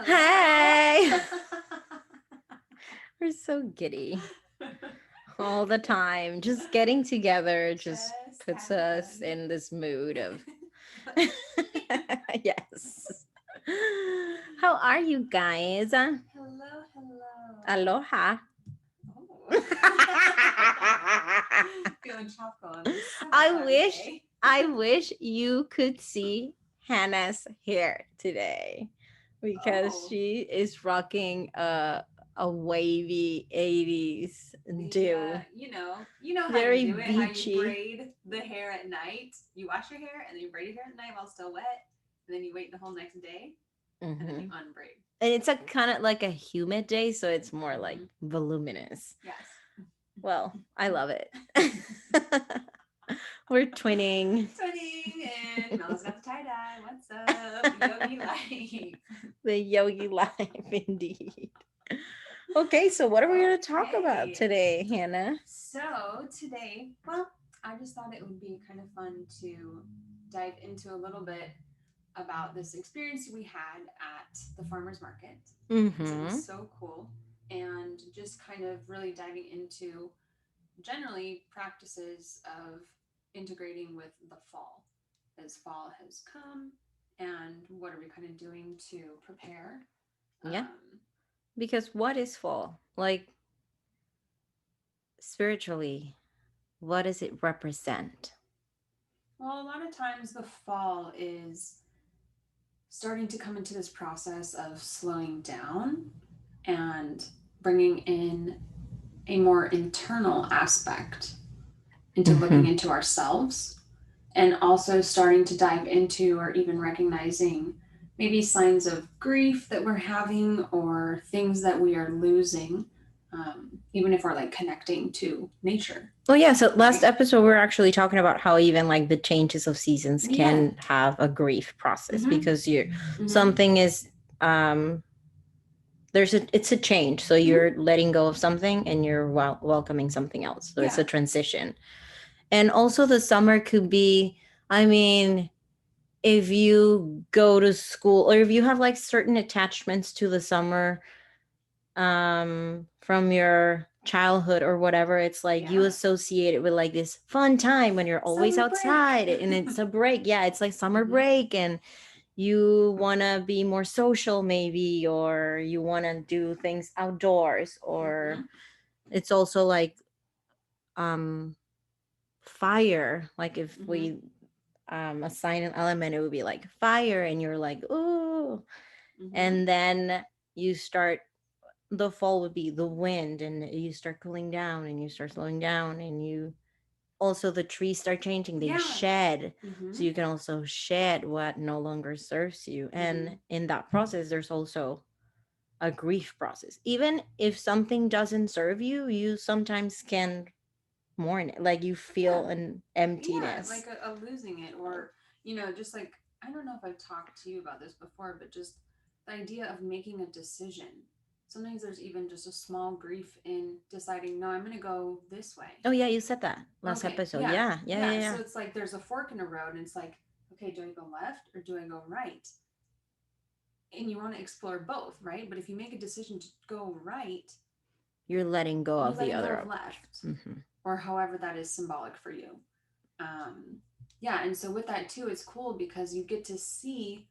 Hey, Hello. we're so giddy all the time. Just getting together just Just puts having us fun. in this mood of Lucky. yes. How are you guys? Hello, hello. Aloha. Oh. Feeling tropical on this summer I cloudy wish day. I wish you could see Hannah's hair today because Oh, she is rocking a wavy 80s do. you know how you Very do it. How you beachy. braid the hair at night. You wash your hair and then you braid your hair at night while it's still wet, and then you wait the whole next day, and then you Hmm. unbraid. And it's a kind of like a humid day, so it's more like Mm-hmm. voluminous. Yes. Well, I love it. We're twinning. Twinning, and Mel's got the tie dye. What's up, yogi life? The yogi life, indeed. Okay, so what are we going to talk about Okay. today, Hannah? So today, well, I just thought it would be kind of fun to dive into a little bit about this experience we had at the farmers market because it was Mm-hmm. so cool, and just kind of really diving into generally practices of integrating with the fall as fall has come, and what are we kind of doing to prepare. Yeah, um, because what is fall? Like spiritually, what does it represent? well, a lot of times the fall is starting to come into this process of slowing down and bringing in a more internal aspect into looking Mm-hmm. into ourselves, and also starting to dive into or even recognizing maybe signs of grief that we're having or things that we are losing, even if we're like connecting to nature, Well, yeah, so last right? episode we were actually talking about how even like the changes of seasons Yeah. can have a grief process Mm-hmm. because you Mm-hmm. something is there's a it's a change. So Mm-hmm. you're letting go of something and you're welcoming something else. So it's Yeah. a transition. And also the summer could be, I mean, if you go to school or if you have like certain attachments to the summer from your childhood or whatever, it's like you Yeah. associate it with like this fun time when you're always Summer break. outside and it's a break. Yeah, it's like summer Mm-hmm. break and you want to be more social maybe, or you want to do things outdoors, or Mm-hmm. it's also like um fire, like if Mm-hmm. we assign an element, it would be like fire and you're like ooh, Mm-hmm. and then you start, the fall would be the wind and you start cooling down and you start slowing down and you also the trees start changing, they Yeah. shed, Mm-hmm. so you can also shed what no longer serves you, Mm-hmm. and in that process there's also a grief process. Even if something doesn't serve you, you sometimes can mourn it, like you Yeah. feel an Yeah, emptiness. like a losing it, or just like, I don't know if I've talked to you about this before, but just the idea of making a decision. Sometimes there's even just a small grief in deciding, no, I'm going to go this way. Oh yeah, you said that last Okay, episode. yeah, Yeah, yeah, yeah, yeah. So yeah. it's like there's a fork in a road, and it's like, okay, do I go left or do I go right? And you want to explore both, right? But if you make a decision to go right, You're letting go you're of the letting go other of option. left, Mm-hmm. or however that is symbolic for you. um, yeah, and so with that too, it's cool because you get to see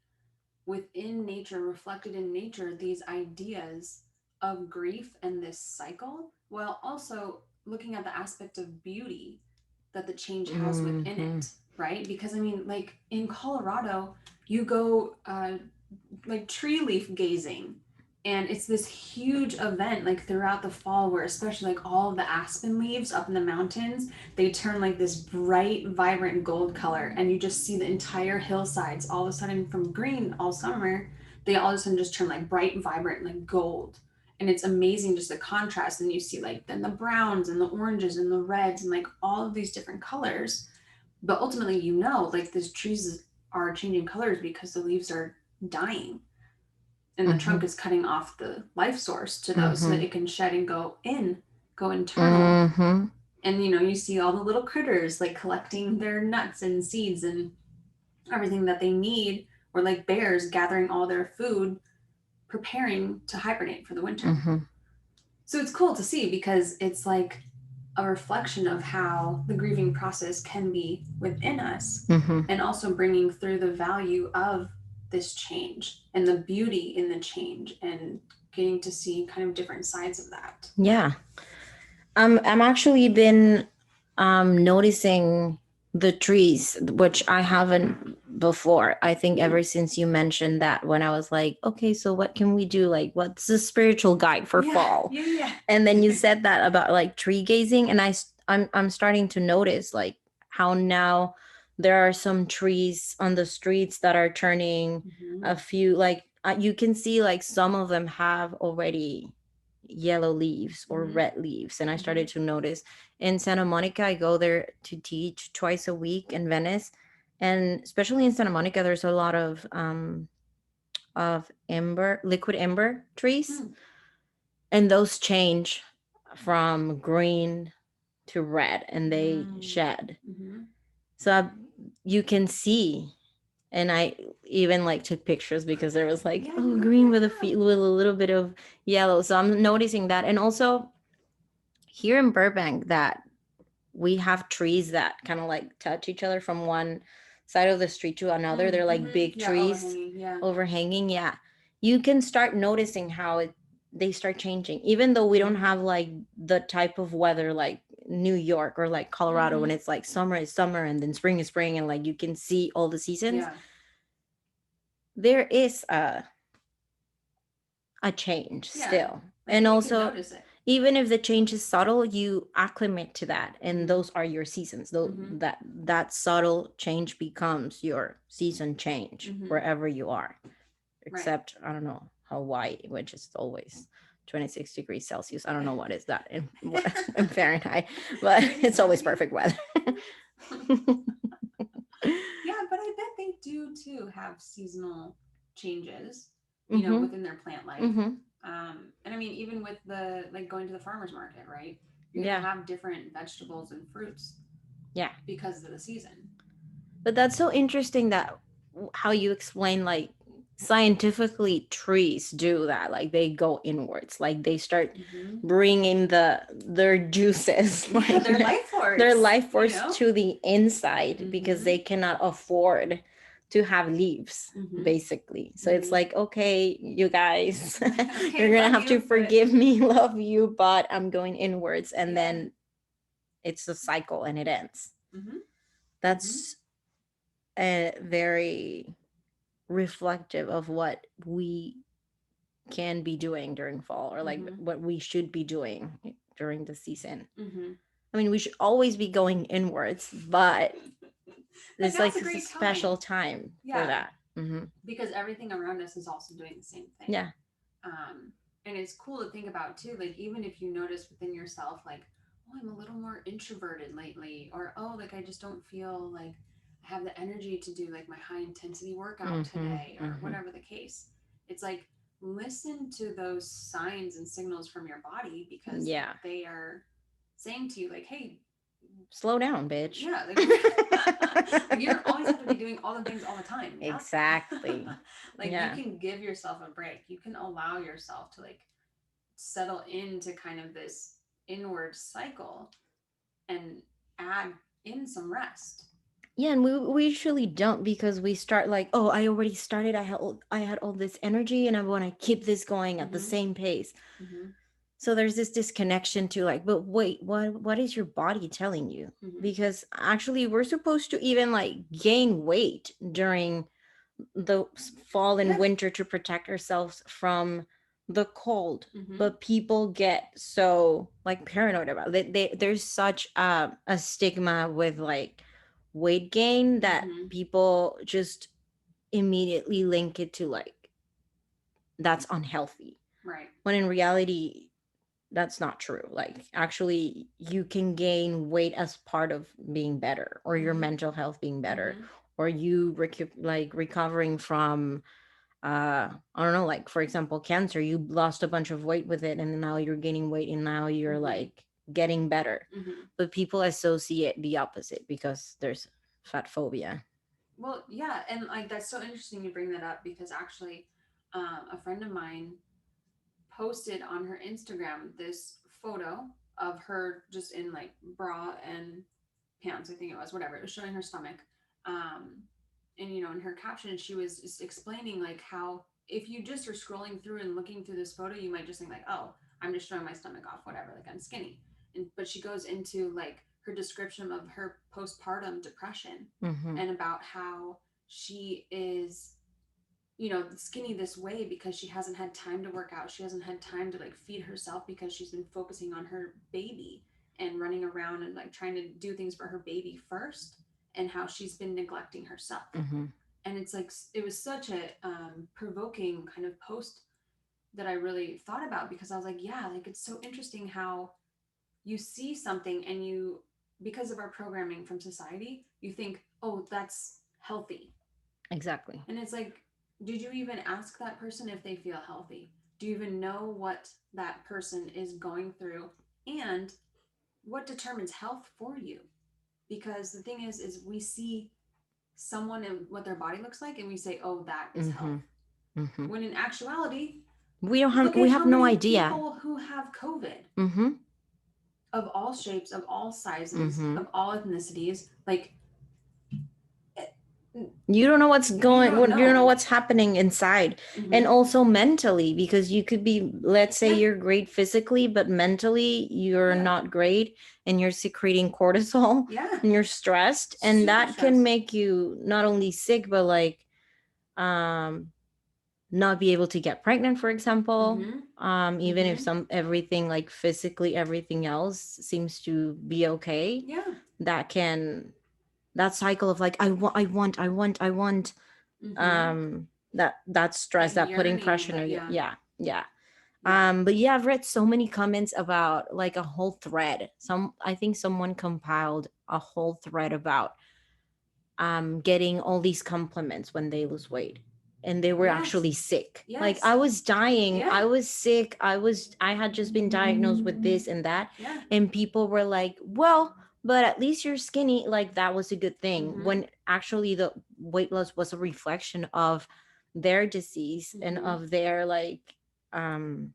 within nature, reflected in nature, these ideas of grief and this cycle, while also looking at the aspect of beauty that the change has within Mm-hmm. it, right? Because I mean, like in Colorado, you go like tree leaf gazing, and it's this huge event like throughout the fall, where especially like all of the aspen leaves up in the mountains, they turn like this bright vibrant gold color, and you just see the entire hillsides all of a sudden from green all summer, they all of a sudden just turn like bright vibrant like gold. And it's amazing just the contrast, and you see like then the browns and the oranges and the reds and like all of these different colors. But ultimately, like these trees are changing colors because the leaves are dying, and the Mm-hmm. trunk is cutting off the life source to those so that Mm-hmm. it can shed and go internal. Mm-hmm. And you see all the little critters like collecting their nuts and seeds and everything that they need, or like bears gathering all their food preparing to hibernate for the winter. Mm-hmm. So it's cool to see because it's like a reflection of how the grieving process can be within us, Mm-hmm. and also bringing through the value of this change and the beauty in the change, and getting to see kind of different sides of that. Yeah. I'm actually been noticing the trees, which I haven't before. I think ever since you mentioned that, when I was like, okay, so what can we do? Like, what's the spiritual guide for Yeah, fall? yeah, And then you yeah. said that about like tree gazing, and I'm starting to notice like how now there are some trees on the streets that are turning Mm-hmm. a few, like you can see like some of them have already yellow leaves or Mm-hmm. red leaves. And I Mm-hmm. started to notice in Santa Monica, I go there to teach twice a week in Venice. And especially in Santa Monica, there's a lot of amber, liquid amber trees, Mm. and those change from green to red and they Mm. shed. Mm-hmm. So you can see, and I even like took pictures because there was like, Yeah, oh, yeah, green with yeah. with a little bit of yellow. So I'm noticing that. And also here in Burbank, that we have trees that kind of like touch each other from one side of the street to another. They're like Mm-hmm. big Yeah, trees overhanging. Yeah. overhanging. Yeah. You can start noticing how they start changing, even though we don't Mm-hmm. have like the type of weather like New York or like Colorado, when Mm-hmm. it's like summer is summer and then spring is spring and like you can see all the seasons. Yeah. There is a change Yeah. still. Like And you can also, notice it. even if the change is subtle, you acclimate to that, and Mm-hmm. those are your seasons. Though Mm-hmm. that subtle change becomes your season change Mm-hmm. wherever you are, Right. except I don't know Hawaii, which is always 26 degrees Celsius. I don't know what is that in what in Fahrenheit, but it's always Exactly. perfect weather. Yeah, but I bet they do too have seasonal changes, Mhm. within their plant life. Mhm. And I mean, even with the like going to the farmer's market, right? You're gonna Yeah. have different vegetables and fruits Yeah. because of the season. But that's so interesting that how you explain like scientifically trees do that, like they go inwards, like they start Mm-hmm. bringing their juices Yeah, like their life their force, life force to the inside because Mm-hmm. they cannot afford to have leaves Mm-hmm. basically. So it's Mm-hmm. like, okay, you guys, you're Okay, gonna love have to you, but forgive me, love you, but I'm going inwards, and yeah. then it's a cycle and it ends. Mm-hmm. Mm-hmm. That's a very reflective of what we can be doing during fall, or like Mm-hmm. what we should be doing during the season. Mm-hmm. I mean, we should always be going inwards, but But there's now's like a a great special time. time for Yeah, that. Hmm. because everything around us is also doing the same thing. Yeah. And it's cool to think about too, like even if you notice within yourself, like, oh, I'm a little more introverted lately, or oh, like I just don't feel like I have the energy to do like my high intensity workout Hmm. today, or Hmm. whatever the case. It's like listen to those signs and signals from your body, because Yeah. they are saying to you like, hey, Slow down, bitch. yeah, like like you don't always have to be doing all the things all the time, yeah. Exactly. Like you Yeah. can give yourself a break. You can allow yourself to like settle into kind of this inward cycle and add in some rest. Yeah, and we usually don't, because we start like, oh, I already started. I had all this energy, and I want to keep this going at the Mm-hmm. same pace. Mm-hmm. So there's this disconnection to like, but wait, what is your body telling you? Mm-hmm. Because actually we're supposed to even like gain weight during the fall and Yeah. winter to protect ourselves from the cold. Mm-hmm. But people get so like paranoid about it. There's such a stigma with like weight gain that Mm-hmm. people just immediately link it to like that's unhealthy, Right. when in reality that's not true. Like actually you can gain weight as part of being better, or your Mm-hmm. mental health being better, Mm-hmm. or you like recovering from I don't know, like for example cancer. You lost a bunch of weight with it, and now you're gaining weight, and now you're Mm-hmm. like getting better. Mm-hmm. But people associate the opposite because there's fat phobia. Well, yeah, and like that's so interesting you bring that up, because actually a friend of mine posted on her Instagram this photo of her just in like bra and pants, I think it was, whatever. It was showing her stomach. Um, and you know, in her caption, she was just explaining like how if you just are scrolling through and looking through this photo, you might just think like, oh, I'm just showing my stomach off, whatever, like I'm skinny. And but she goes into like her description of her postpartum depression Mm-hmm. and about how she is, you know, skinny this way because she hasn't had time to work out. She hasn't had time to like feed herself because she's been focusing on her baby and running around and like trying to do things for her baby first, and how she's been neglecting herself. Mm-hmm. And it's like it was such a provoking kind of post that I really thought about, because I was like, yeah, like it's so interesting how you see something and you, because of our programming from society, you think, oh, that's healthy. Exactly. And it's like, did you even ask that person if they feel healthy? Do you even know what that person is going through? And what determines health for you? Because the thing is we see someone and what their body looks like and we say, oh, that is Mm-hmm. health. Mm-hmm. When in actuality, We don't have look we at have how no many idea. people who have COVID, Mm-hmm. of all shapes, of all sizes, Mm-hmm. of all ethnicities. Like, You don't know what's you going don't what you don't know know. what's happening inside. And Mm-hmm. also mentally, because you could be, let's say Yeah. you're great physically, but mentally you're Yeah. not great, and you're secreting cortisol Yeah. and you're stressed, and Super that can stressed. make you not only sick but like um not be able to get pregnant, for example. Mm-hmm. Even if Mm-hmm. some everything like physically everything else seems to be okay, Yeah. that can, that cycle of like I want Mm-hmm. that stress, That that putting yearning, pressure on that, you. yeah. Yeah, yeah. Yeah. But yeah, I've read so many comments about like a whole thread. I think someone compiled a whole thread about getting all these compliments when they lose weight, and they were Yes. actually sick. Like Yes. I was dying, Yeah. I was sick, I had just been diagnosed with this and that, Yeah. and people were like, well, but at least you're skinny, like that was a good thing, Mm-hmm. when actually the weight loss was a reflection of their disease and Mm-hmm. of their like um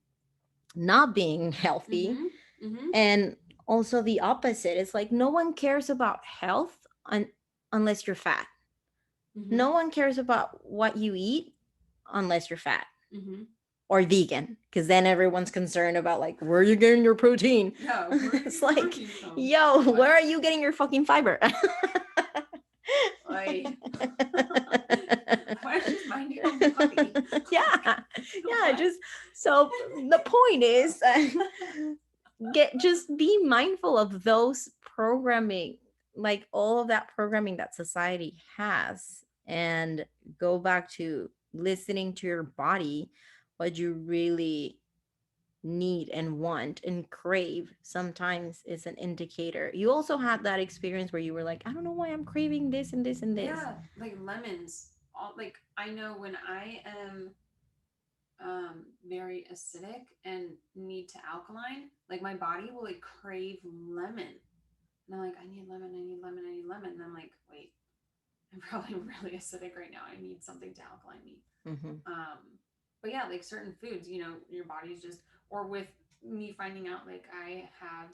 not being healthy. Mm-hmm. Mm-hmm. And also the opposite, it's like no one cares about health unless you're fat. Mm-hmm. No one cares about what you eat unless you're fat Mm-hmm. or vegan, because then everyone's concerned about like where are you getting your protein. Yeah. Where are It's your like, protein from? yo, What? where are you getting your fucking fiber? Like, why don't you just mind your own body? Like, Yeah, yeah, what? just so the point is get just be mindful of those programming, like all of that programming that society has, and go back to listening to your body, what you really need and want and crave sometimes is an indicator. You also had that experience where you were like, I don't know why I'm craving this and this and this. Yeah, like lemons. All like I know when I am very acidic and need to alkaline, like my body will like crave lemon. And I'm like, I need lemon, I need lemon, I need lemon. And I'm like, wait, I'm probably really acidic right now. I need something to alkaline me. Mm-hmm. But yeah, like certain foods, you know, your body's just, or with me finding out like I have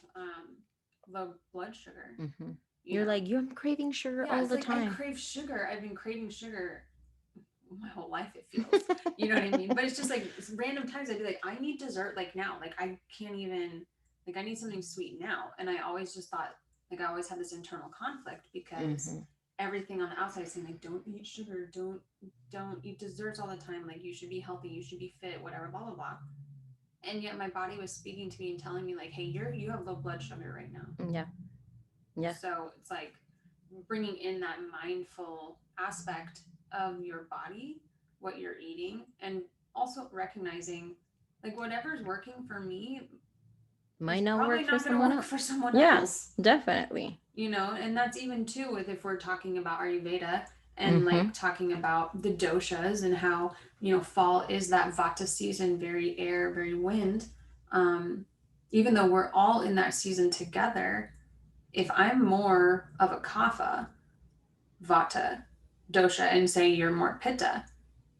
low blood sugar, Mm-hmm. you You're know. like, you're craving sugar Yeah, all it's the like I time. crave sugar. I've been craving sugar my whole life, it feels. You know what I mean? But it's just like random times I'd be like, I need dessert like now. Like I can't even, like I need something sweet now. And I always just thought, like I always had this internal conflict because Mm-hmm. everything on the outside is saying like, don't eat sugar, don't eat desserts all the time. Like you should be healthy, you should be fit, whatever, blah blah blah. And yet my body was speaking to me and telling me like, hey, you have low blood sugar right now. Yeah. Yeah. So it's like bringing in that mindful aspect of your body, what you're eating, and also recognizing like whatever's working for me is Might not probably work for not going to someone work else. for someone Yeah, else. definitely. You know, and that's even too with if we're talking about Ayurveda and Mm-hmm. like talking about the doshas and how, you know, fall is that vata season, very air, very wind. Um, even though we're all in that season together, if I'm more of a kapha, vata dosha and say you're more pitta,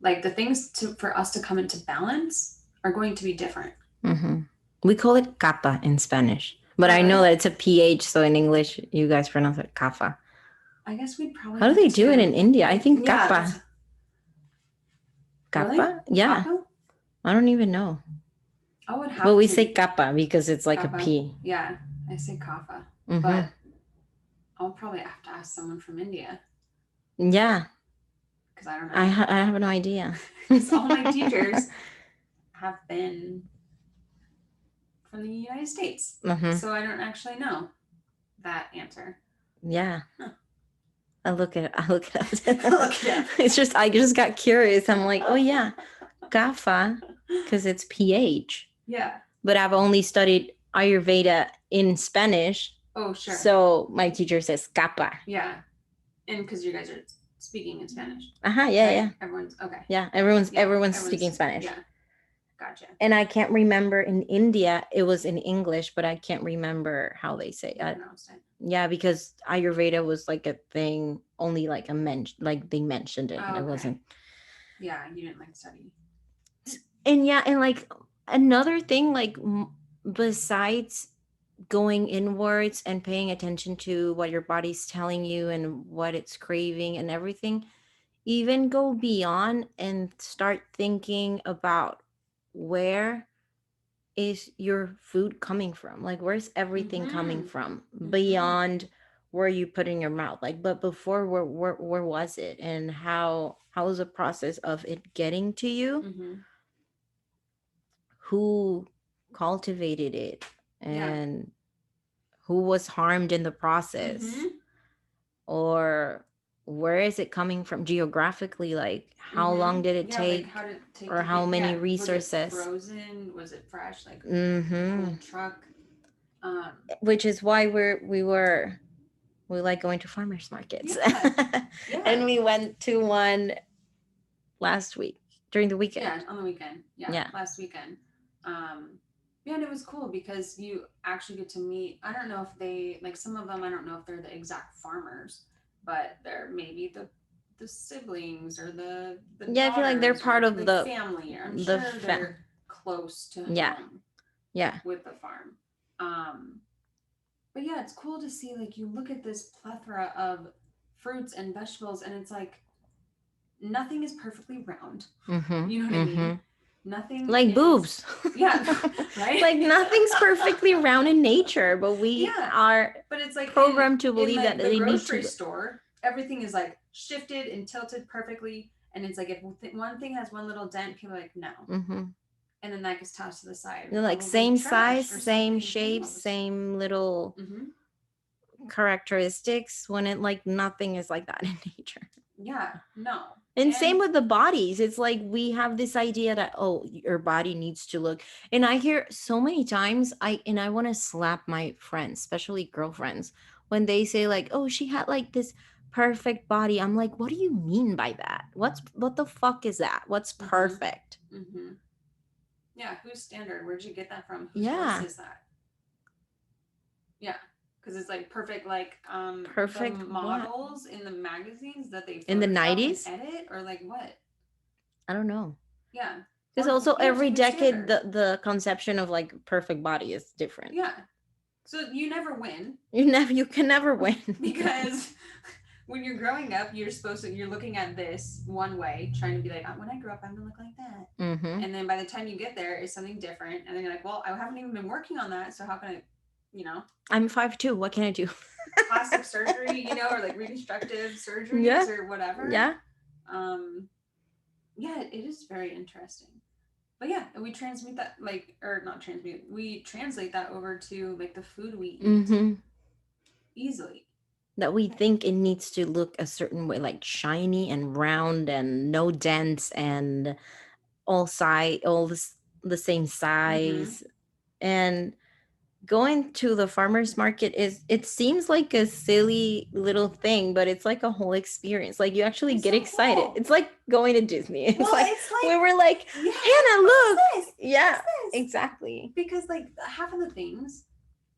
like the things for us to come into balance are going to be different. Mm-hmm. We call it capa in Spanish, but Oh, I know really? that it's a ph, so in English you guys pronounce it kafa. I guess we'd probably How do have they do it in to. India? I think Yeah, that's capa. really Capa? Yeah. Kapu. I don't even know. I would But have we say to. capa because it's like a Kappa. P. Yeah, I say kappa, Mm-hmm. but I'll probably have to ask someone from India Yeah. because I don't I, know. I have no idea. Because all my teachers have been from the United States, Mm-hmm. so I don't actually know that answer. Yeah. Huh. I look it up. Look it up. It's just I just got curious. I'm like, oh yeah, gafa, because it's ph. Yeah. But I've only studied Ayurveda in Spanish. Oh, sure. So my teacher says capa. Yeah, and because you guys are speaking in Spanish. Uh-huh, yeah, right? yeah. Everyone's okay. Yeah, everyone's speaking Spanish. Yeah, gotcha. And I can't remember in India, it was in English, but I can't remember how they say it. Yeah, because Ayurveda was like a thing, only like like they mentioned it. Oh, okay. It wasn't. Yeah, you didn't like study. And yeah, and like another thing, like besides going inwards and paying attention to what your body's telling you and what it's craving and everything, even go beyond and start thinking about where is your food coming from, like where's everything coming from beyond where you put in your mouth, like but before where was it, and how was the process of it getting to you, who cultivated it, and who was harmed in the process, or where is it coming from geographically, like how long did it take, like how did it take or how many resources. Was it frozen, was it fresh, like Mm-hmm. truck, Which is why we like going to farmers markets. Yeah. And we went to one last week during the weekend. Yeah, on the weekend. Yeah. Last weekend. Yeah, and it was cool because you actually get to meet, I don't know if they, like some of them, I don't know if they're the exact farmers, but they're maybe the siblings or the yeah, I feel like they're part of the family. I'm sure they're close to home. Yeah. With the farm. But yeah, it's cool to see, like, you look at this plethora of fruits and vegetables and it's like nothing is perfectly round. You know what I mean? Nothing like boobs. Yeah, right? Like nothing's perfectly round in nature, but we are but it's like programmed to believe that the they grocery need to store, everything is like shifted and tilted perfectly, and it's like if one thing has one little dent, people are like no. And then that gets tossed to the side. They're like same size, same shape, same little characteristics, when it like nothing is like that in nature. Yeah, no. And same with the bodies. It's like we have this idea that, oh, your body needs to look. And I hear so many times, I want to slap my friends, especially girlfriends, when they say like, oh, she had like this perfect body. I'm like, what do you mean by that? What the fuck is that? What's perfect? Yeah, whose standard? Where'd you get that from? Whose voice is that? Yeah. Because it's like perfect, like perfect the models in the magazines that they in the 90s edit, or like what? I don't know. Yeah, because also every decade the conception of like perfect body is different. Yeah, so you never win. You can never win because when you're growing up, you're looking at this one way, trying to be like, when I grow up, I'm gonna look like that. And then by the time you get there, it's something different, and then you're like, well, I haven't even been working on that, so how can I? I'm 5'2". What can I do? Plastic surgery, or like reconstructive surgeries or whatever. Yeah. Yeah, it is very interesting. But yeah, we transmute that, we translate that over to like the food we eat easily. That we think it needs to look a certain way, like shiny and round and no dents and all the same size. And going to the farmer's market it seems like a silly little thing, but it's like a whole experience. Like you actually get excited. Cool. It's like going to Disney. It's like we were like, Hannah, look. Yeah, exactly. Because like half of the things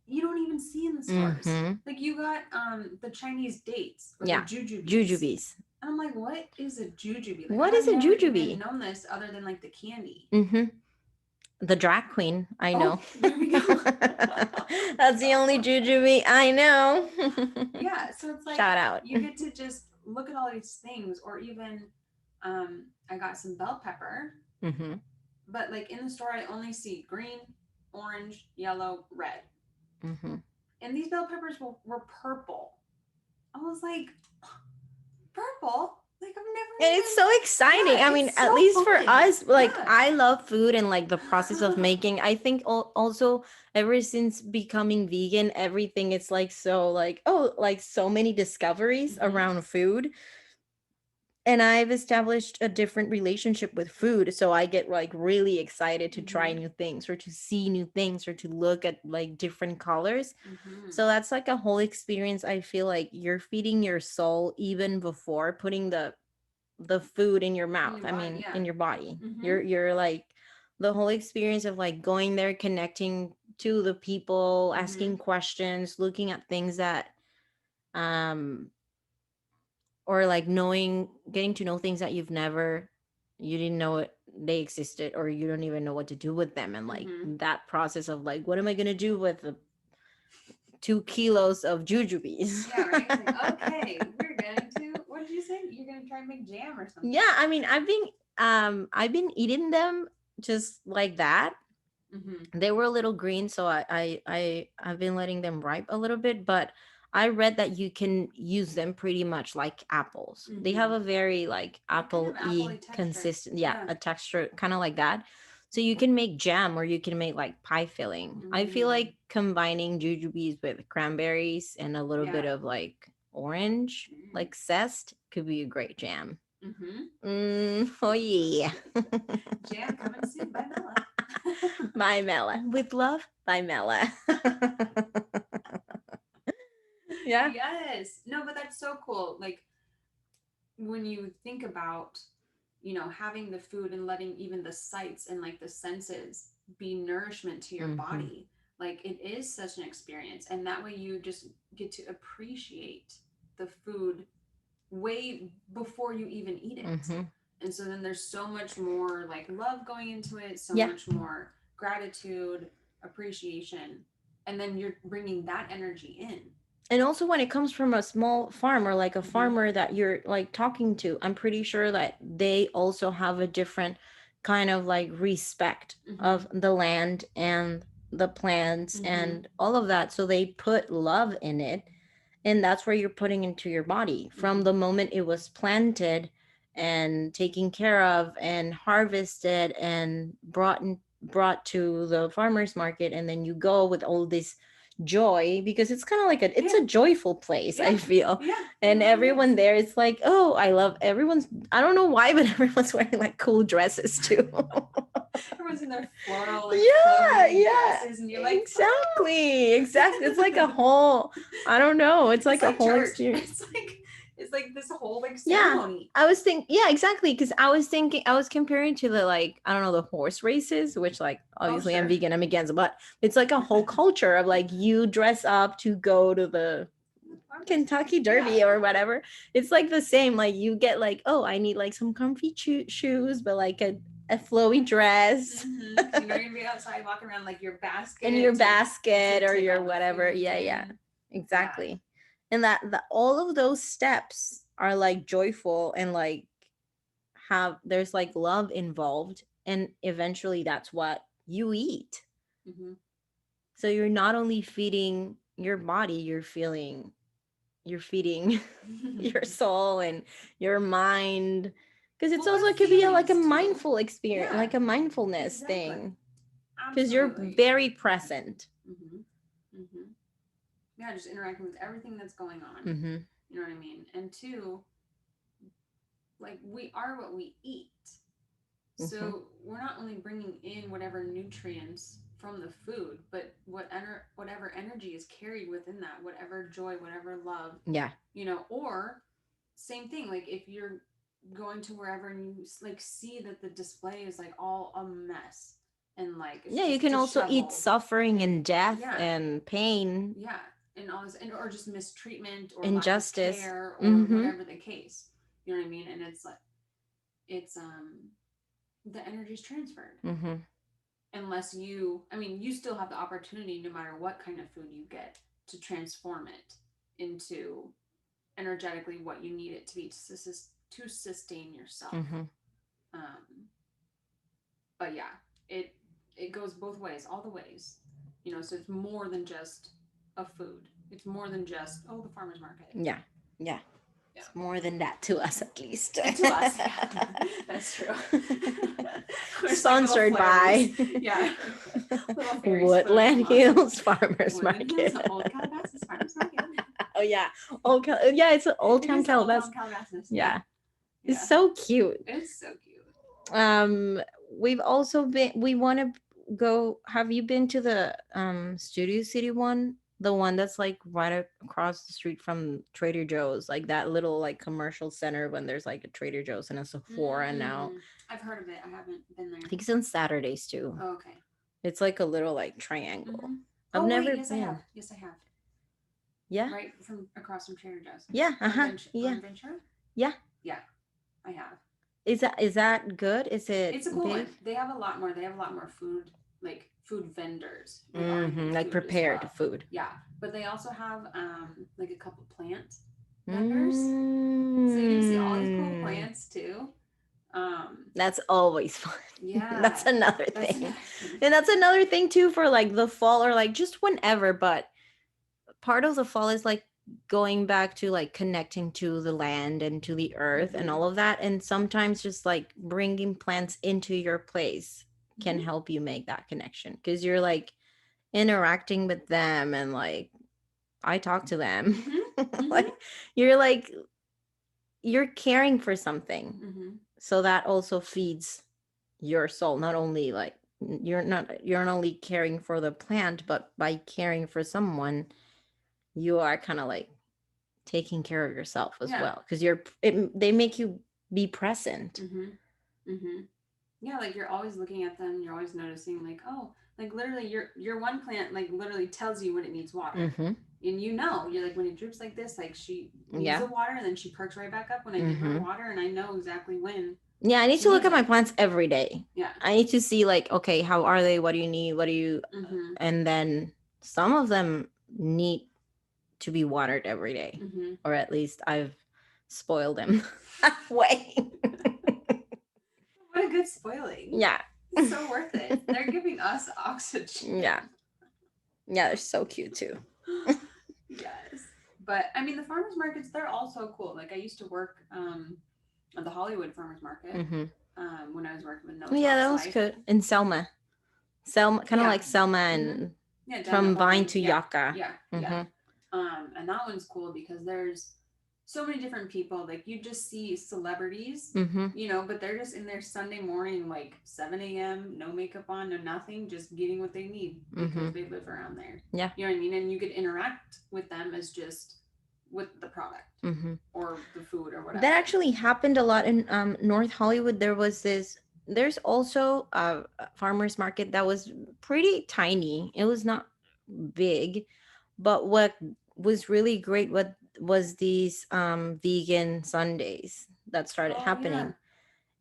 you don't even see in the stores. Like you got the Chinese dates or the jujubes. And I'm like, what is a jujube? Like, What I've is a never even jujube? known this other than like the candy. Mm-hmm. The drag queen, I know. Oh, there we go. That's the only jujube I know. Yeah, so it's like Shout out. you get to just look at all these things, or even I got some bell pepper, Mm-hmm. but like in the store, I only see green, orange, yellow, red. Mm-hmm. And these bell peppers were purple. I was like, purple? Like, I've never And it's so exciting. Yeah, I mean, it's at so least for fun. us, like Yeah. I love food and like the process of making. I think also ever since becoming vegan, everything is like so like oh, like so many discoveries Mm-hmm. around food. And I've established a different relationship with food, so I get like really excited to try Mm-hmm. new things or to see new things or to look at like different colors. Mm-hmm. So that's like a whole experience. I feel like you're feeding your soul even before putting the food in your In mouth. your I body, mean, yeah. in your body. Mm-hmm. You're like the whole experience of like going there, connecting to the people, Mm-hmm. asking questions, looking at things that um or like knowing, getting to know things that you didn't know it they existed, or you don't even know what to do with them, and like Mm-hmm. that process of like what am I going to do with the 2 kilos of jujubes. Yeah, right. It's like, okay, we're going to. What did you say? You're gonna try and make jam or something? Yeah, I mean, I've been eating them just like that. Mm-hmm. They were a little green, so I've been letting them ripe a little bit, but I read that you can use them pretty much like apples. They have Mm-hmm. a very like They kind of apple-y apple texture. consistent, yeah, Yeah. a texture kind of like that. So you can make jam or you can make like pie filling. I feel Mm. like combining jujubes with cranberries and a little bit Yeah. of like orange, Mm. like zest, could be a great jam. Mm-hmm. Oh yeah. Jam coming soon by Mela. By Mela. With love, by Mela. Yeah. Yes. No, but that's so cool. Like when you think about, having the food and letting even the sights and like the senses be nourishment to your Mm-hmm. body, like it is such an experience. And that way you just get to appreciate the food way before you even eat it. Mm-hmm. And so then there's so much more like love going into it, so Yeah. much more gratitude, appreciation, and then you're bringing that energy in. And also when it comes from a small farm or like a Mm-hmm. farmer that you're like talking to, I'm pretty sure that they also have a different kind of like respect Mm-hmm. of the land and the plants Mm-hmm. and all of that. So they put love in it, and that's where you're putting into your body from Mm-hmm. the moment it was planted and taken care of and harvested and brought to the farmers market, and then you go with all this joy because it's kind of like it's Yeah. a joyful place, Yeah. I feel. Yeah. It And really is. everyone there, it's like, oh, I love everyone's, I don't know why, but everyone's wearing like cool dresses too. Everyone's in their floral, like Yeah, flowy yeah, dresses, and you're like, oh. exactly. It's like a whole, I don't know, it's It's like a like whole church. experience. It's like this whole like Yeah. ceremony. I was thinking, yeah, exactly. Because I was thinking, I was comparing to the like, I don't know, the horse races, which like Oh, obviously I'm sure. vegan, I'm against, but it's like a whole culture of like you dress up to go to the Kentucky Derby Yeah. or whatever. It's like the same. Like you get like, oh, I need like some comfy shoes, but like a flowy dress. Mm-hmm. Because you're gonna be outside walking around like your basket And your to basket or take your all the whatever. foods Yeah, yeah, in. exactly. And that all of those steps are like joyful and like have there's like love involved, and eventually that's what you eat. Yeah. Mm-hmm. So you're not only feeding your body, you're feeding your soul and your mind, because it's Well, also, the it could be like a feelings too. mindful experience, Yeah. like a mindfulness Exactly. thing, because you're Absolutely. very present. Mm-hmm. Mm-hmm. Yeah, just interacting with everything that's going on. Mm-hmm. You know what I mean? And two, like we are what we eat. Mm-hmm. So we're not only bringing in whatever nutrients from the food, but whatever energy is carried within that, whatever joy, whatever love, Yeah. or same thing, like if you're going to wherever and you like see that the display is like all a mess and like it's Yeah, you just can also eat disheveled. suffering and death Yeah. and pain, Yeah. And all this, or just mistreatment or lack of injustice. care or Mm-hmm. whatever the case. You know what I mean? And it's like, it's the energy's transferred. Mm-hmm. Unless you, I mean, you still have the opportunity, no matter what kind of food you get, to transform it into energetically what you need it to be to sustain yourself. Mm-hmm. Um, but yeah, it it goes both ways, all the ways. You know, so it's more than just a food. It's more than just, oh, the farmer's market. Yeah. Yeah. Yeah. It's more than that to us, at least. And to us, yeah. That's true. Sponsored like by yeah. Woodland Hills Farmers Woodland Market. Hills, Old Calabasas Farmers Market. Oh yeah, yeah, it's an Old Town Calabasas. Yeah. It's so cute. It's so cute. We've also been. We want to go. Have you been to the Studio City one? The one that's like right across the street from Trader Joe's, like that little like commercial center when there's like a Trader Joe's and a Sephora now. I've heard of it. I haven't been there. I think it's on Saturdays too. Oh, okay. It's like a little like triangle. Mm-hmm. I've never yes, been. I have. Yes, I have. Yeah. Right from across from Trader Joe's. Yeah. Yeah. On Ventura? Yeah. Yeah, I have. Is that good? Is it? It's a cool one. They have a lot more. They have a lot more food, like food vendors, like prepared food. Yeah, but they also have like a couple plant vendors, so you can see all these cool plants too. That's always fun. Yeah, that's another thing. And that's another thing too for like the fall or like just whenever. But part of the fall is like going back to like connecting to the land and to the earth and all of that, and sometimes just like bringing plants into your place can help you make that connection, because you're like interacting with them and like I talk to them. Like you're caring for something, so that also feeds your soul. Not only like you're not only caring for the plant, but by caring for someone, you are kind of like taking care of yourself as well, because they make you be present. Yeah, like you're always looking at them, you're always noticing like, oh, like literally your one plant like literally tells you when it needs water. And you're like, when it droops like this, like she needs the water, and then she perks right back up when I give her water, and I know exactly when. Yeah, I need to look at my plants every day. Yeah, I need to see like, okay, how are they, what do you need, what do you and then some of them need to be watered every day, or at least I've spoiled them that way. What a good spoiling. Yeah, it's so worth it. They're giving us oxygen. Yeah, they're so cute too. Yes, but I mean the farmers markets, they're also cool. Like I used to work at the Hollywood farmers market when I was working with that was good in Selma, kind of like Selma and from Vine to Yucca. And that one's cool because there's so many different people. Like you just see celebrities, but they're just in there Sunday morning, like 7 a.m., no makeup on, no nothing, just getting what they need because they live around there. Yeah. You know what I mean? And you could interact with them as just with the product or the food or whatever. That actually happened a lot in North Hollywood. There's also a farmer's market that was pretty tiny. It was not big, but what was really great was these vegan Sundays that started happening.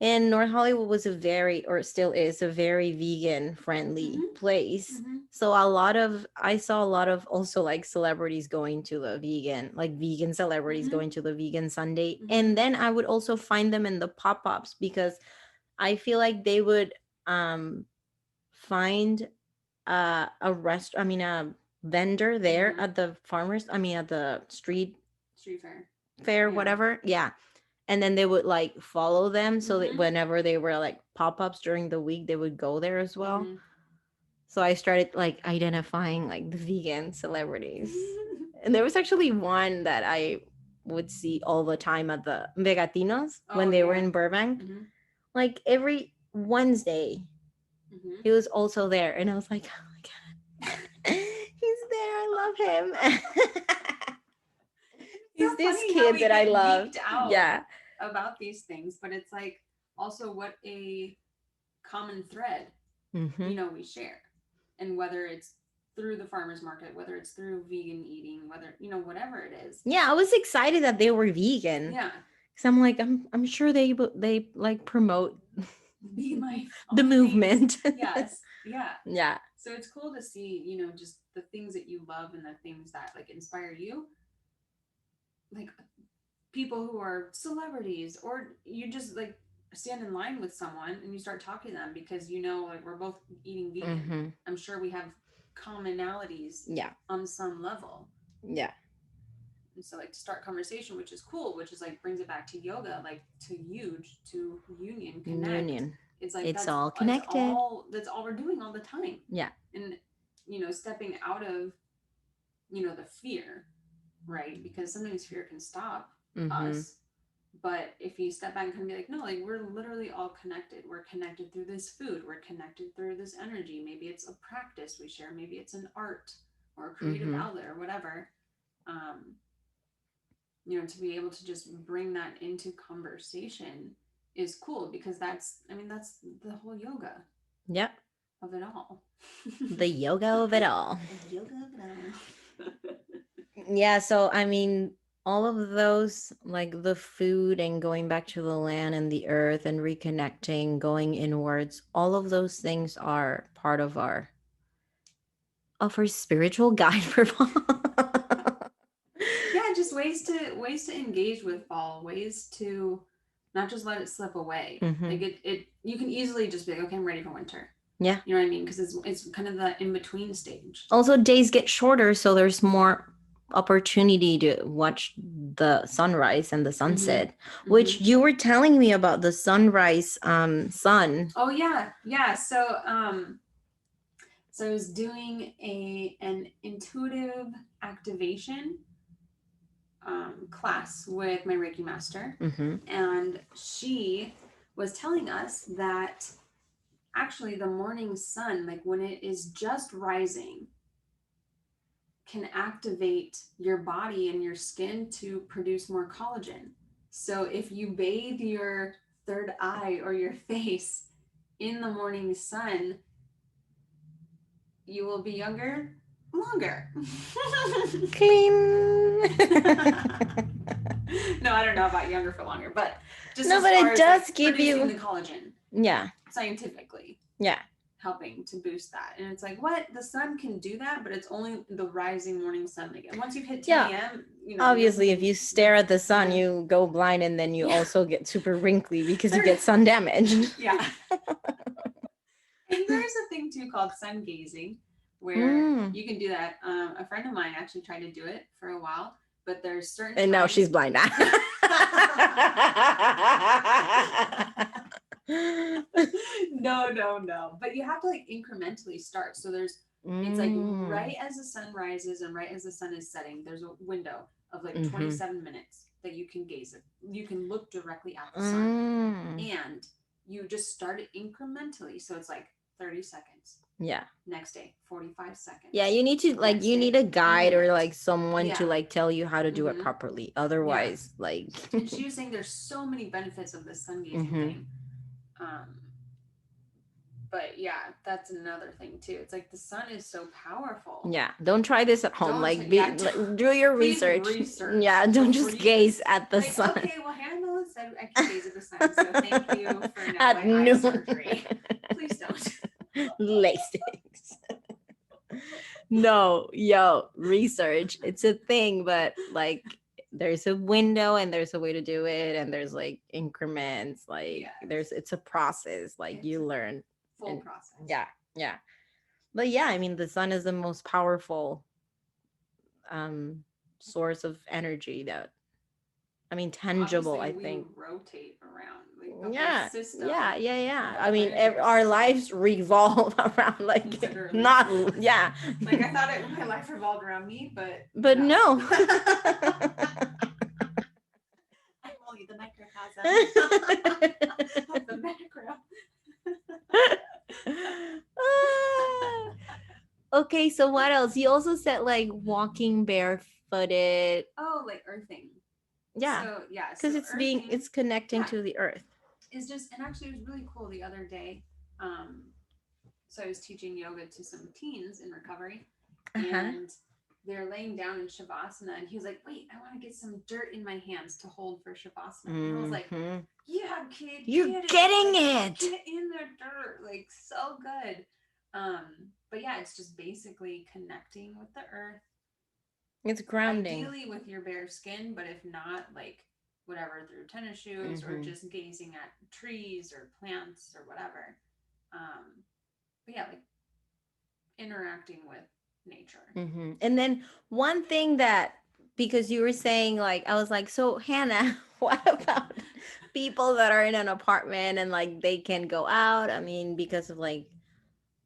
And North Hollywood was still is a very vegan friendly place. So I saw a lot of also like celebrities going to the vegan celebrities going to the vegan Sunday. And then I would also find them in the pop-ups, because I feel like they would find a vendor there at the at the street fair, whatever. Yeah. And then they would like follow them, so that whenever they were like pop-ups during the week, they would go there as well. So I started like identifying like the vegan celebrities. And there was actually one that I would see all the time at the Vegatinos when they were in Burbank. Like every Wednesday, he was also there, and I was like, oh my god, he's there, I love him. He's this kid that I love. Yeah, about these things, but it's like also what a common thread we share, and whether it's through the farmers market, whether it's through vegan eating, whether whatever it is. Yeah, I was excited that they were vegan. Yeah, Because I'm like, I'm sure they like promote Be life, the all the things. movement. Yes. Yeah. Yeah. So it's cool to see, just the things that you love and the things that like inspire you. Like people who are celebrities, or you just like stand in line with someone and you start talking to them because like we're both eating vegan. Mm-hmm. I'm sure we have commonalities Yeah. on some level. Yeah. And so like to start conversation, which is cool, which is like brings it back to yoga, like to huge, to union, connect. Union. It's like It's all connected. that's all we're doing all the time. Yeah. And stepping out of the fear, right? Because sometimes fear can stop Mm-hmm. us. But if you step back and kind of be like, no, like we're literally all connected. We're connected through this food. We're connected through this energy. Maybe it's a practice we share. Maybe it's an art or a creative Mm-hmm. outlet or whatever. Um, to be able to just bring that into conversation is cool, because that's the whole yoga Yep. of it all. The yoga of it all. The yoga of it all. Yeah, so I mean, all of those, like the food and going back to the land and the earth and reconnecting, going inwards, all of those things are part of our spiritual guide for fall. Yeah, just ways to engage with fall, ways to not just let it slip away. Mm-hmm. Like it you can easily just be like, okay, I'm ready for winter. Yeah. You know what I mean? Because it's kind of the in between stage. Also, days get shorter, so there's more opportunity to watch the sunrise and the sunset, which you were telling me about the sunrise sun. Oh yeah. So I was doing an intuitive activation class with my Reiki master, and she was telling us that actually the morning sun, like when it is just rising, can activate your body and your skin to produce more collagen. So if you bathe your third eye or your face in the morning sun, you will be younger longer. Clean. No, I don't know about younger for longer, but just no, as but far it as does like give producing you the collagen. Yeah. Scientifically. Yeah. Helping to boost that. And it's like, what? The sun can do that, but it's only the rising morning sun again. Once you've hit 10 a.m., obviously if you stare at the sun, you go blind, and then you also get super wrinkly because you get sun damage. Yeah. And there's a thing too called sun gazing, where you can do that. A friend of mine actually tried to do it for a while, but there's certain and now she's blind now. No. But you have to like incrementally start. So it's like right as the sun rises and right as the sun is setting, there's a window of like 27 minutes that you can gaze at. You can look directly at the sun. And you just start it incrementally. So it's like 30 seconds. Yeah. Next day, 45 seconds. Yeah, you need to like, you need a guide or like someone to like tell you how to do it properly. Otherwise, like. And she was saying there's so many benefits of this sun gazing thing. But yeah, that's another thing too. It's like the sun is so powerful. Yeah, don't try this at home. Like, do your research. Yeah, don't just gaze at the sun. Okay, well, Hannah said I can gaze at the sun, so thank you for now my eye surgery. Please don't. LASIK. No, research. It's a thing, but like there's a window and there's a way to do it, and there's like increments. Like it's a process. Like you learn. Full process. Yeah. But yeah, I mean, the sun is the most powerful source of energy that, I mean, tangible. Obviously, I think we rotate around like the whole system. Yeah. I mean, our lives revolve around like not. Yeah. Like I thought my life revolved around me, but no. I'm only the microcosm of the macro. Okay, so what else? You also said like walking barefooted. Oh, like earthing. Yeah. So because it's connecting to the earth. It's just, and actually it was really cool the other day. So I was teaching yoga to some teens in recovery, and they're laying down in shavasana, and he was like, "Wait, I want to get some dirt in my hands to hold for shavasana." And I was like, Mm-hmm. "Yeah, kid, You're get it, getting like it. get in the dirt, like so good." But yeah, it's just basically connecting with the earth, It's grounding. ideally with your bare skin, but if not, like whatever through tennis shoes or Mm-hmm. just gazing at trees or plants or whatever. Um, but yeah, like interacting with nature. Mm-hmm. And then one thing that, because you were saying, like, I was like, so Hannah, what about people that are in an apartment and like they can go out? I mean, because of like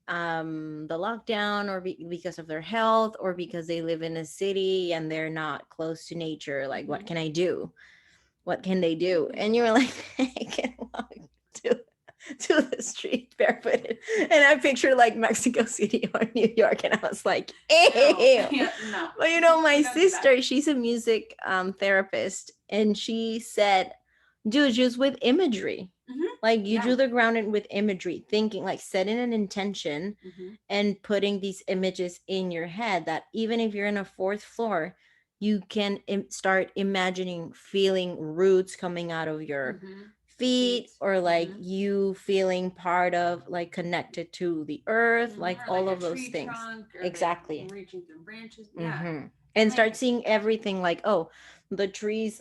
the lockdown, or because of their health, or because they live in a city and they're not close to nature. Like, what Mm-hmm. can I do? What can they do? And you were like, I can walk to to the street barefooted. And I pictured like Mexico City or New York, and I was like, Oh, ew. yeah, no. But you know, my We don't do that. sister, she's a music therapist, and she said, dude, just with imagery. Mm-hmm. Like, you Yeah. do the grounding with imagery, thinking, like setting an intention Mm-hmm. and putting these images in your head, that even if you're in a fourth floor, you can start imagining feeling roots coming out of your Mm-hmm. feet, Feet. or like Mm-hmm. you feeling part of, like, connected to the earth, like Mm-hmm. Or all like a of those tree things. trunk, or like Exactly. reaching through branches. Yeah. Mm-hmm. And And like, start seeing everything, like, oh, the trees,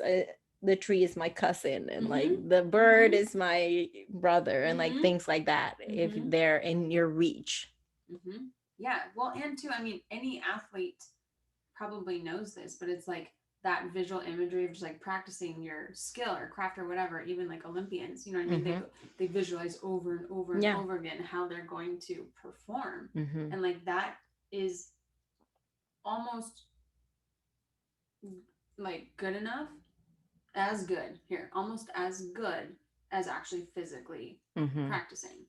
the tree is my cousin, and like mm-hmm. the bird Mm-hmm. is my brother, and like Mm-hmm. things like that, if Mm-hmm. they're in your reach. Mm-hmm. Yeah. Well, and too, I mean, any athlete probably knows this, but it's like that visual imagery of just like practicing your skill or craft or whatever. Even like Olympians, you know what I mean? Mm-hmm. They visualize over and over and Yeah. over again how they're going to perform, Mm-hmm. and like that is almost like good enough, as good here, almost as good as actually physically Mm-hmm. practicing.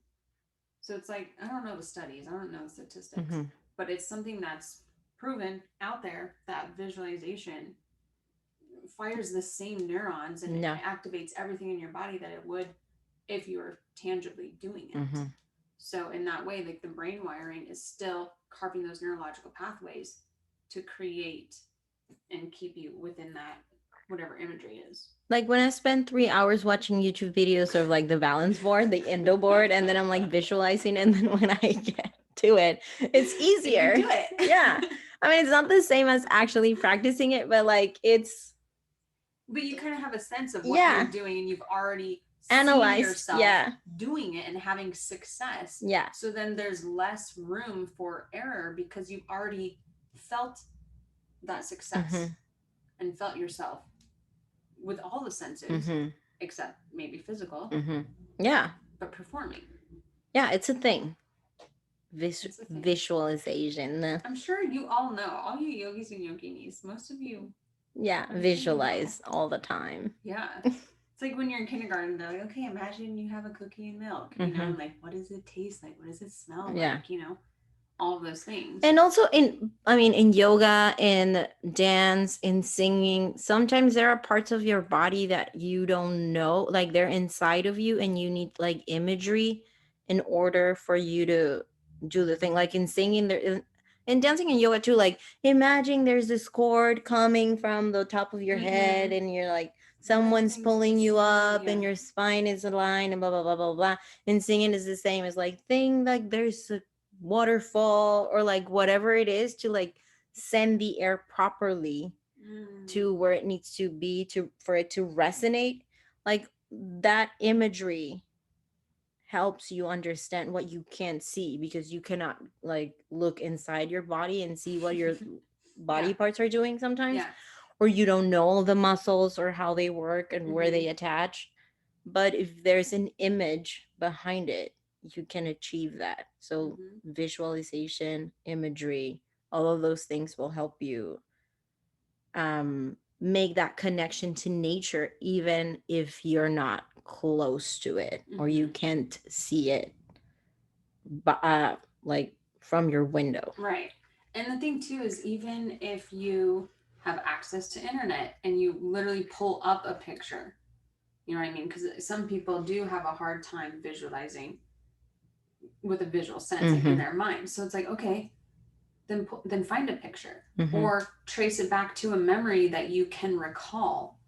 So it's like, I don't know the studies, I don't know the statistics, Mm-hmm. but it's something that's proven out there that visualization fires the same neurons and No. activates everything in your body that it would if you were tangibly doing it. Mm-hmm. So in that way, like the brain wiring is still carving those neurological pathways to create and keep you within that whatever imagery is. Like, when I spend 3 hours watching YouTube videos of like the balance board, the Indo board, and then I'm like visualizing, and then when I get to it, it's Then you easier. do it. Yeah. I mean, it's not the same as actually practicing it, but like it's, But you kind of have a sense of what you're yeah, doing, and you've already seen analyzed. yourself Yeah. doing it and having success. Yeah. So then there's less room for error because you've already felt that Mm-hmm. success and felt yourself with all the senses, Mm-hmm. except maybe physical, Mm-hmm. Yeah. but performing. Yeah. It's a thing. It's a thing. Visualization. I'm sure you all know, all you yogis and yoginis, most of you, Yeah. I'm sure you know. Visualize all the time. Yeah. It's like when you're in kindergarten, they're like, okay, imagine you have a cookie and milk, you know, Mm-hmm. and like, what does it taste like? What does it smell Yeah. like? You know, all of those things. And also in, I mean, in yoga, in dance, in singing, sometimes there are parts of your body that you don't know, like they're inside of you, and you need like imagery in order for you to do the thing. Like in singing, there in dancing and yoga too, like imagine there's this cord coming from the top of your head, Mm-hmm. and you're like, someone's Everything's pulling just you smooth, up, yeah. and your spine is aligned, and blah blah blah blah blah. And singing is the same. It's like, thing, like there's a waterfall, or like whatever it is, to like send the air properly to where it needs to be, to for it to resonate. Like, that imagery helps you understand what you can't see, because you cannot like look inside your body and see what your body Yeah. parts are doing sometimes, Yeah. or you don't know the muscles or how they work and where they Mm-hmm. attach. But if there's an image behind it, you can achieve that. So Mm-hmm. visualization, imagery, all of those things will help you make that connection to nature, even if you're not close to it, or you Mm-hmm. can't see it, but like from your window. Right. And the thing too is, even if you have access to internet and you literally pull up a picture, you know what I mean? Because some people do have a hard time visualizing with a visual sense, like in Mm-hmm. their mind. So it's like, okay, then find a picture Mm-hmm. or trace it back to a memory that you can recall.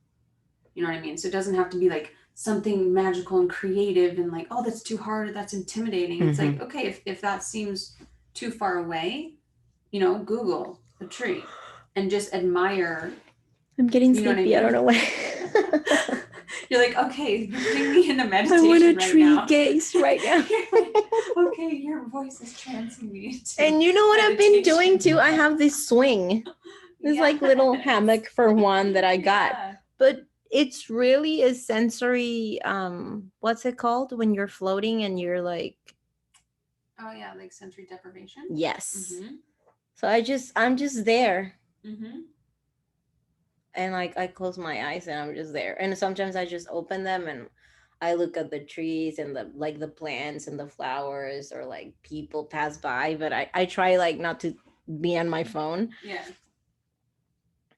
You know what I mean? So it doesn't have to be like something magical and creative and like, oh, that's too hard, that's intimidating. It's like, okay, if that seems too far away, you know, Google a tree and just admire. I'm getting You know what I sleepy. I don't mean? know why. You're like, okay, you're putting me in a I meditation want a right tree now. gaze right now. You're like, okay, your voice is trancing me to And you know what I've been doing meditation. too? I have this swing. This like little Yes. hammock for one that I got. Yeah. But it's really a sensory what's it called when you're floating and you're like Oh yeah, like sensory deprivation. yes. Mm-hmm. So I'm just there. Mm-hmm. And like I close my eyes and I'm just there. And sometimes I just open them and I look at the trees and the like the plants and the flowers or like people pass by, but I try like not to be on my phone. Yeah.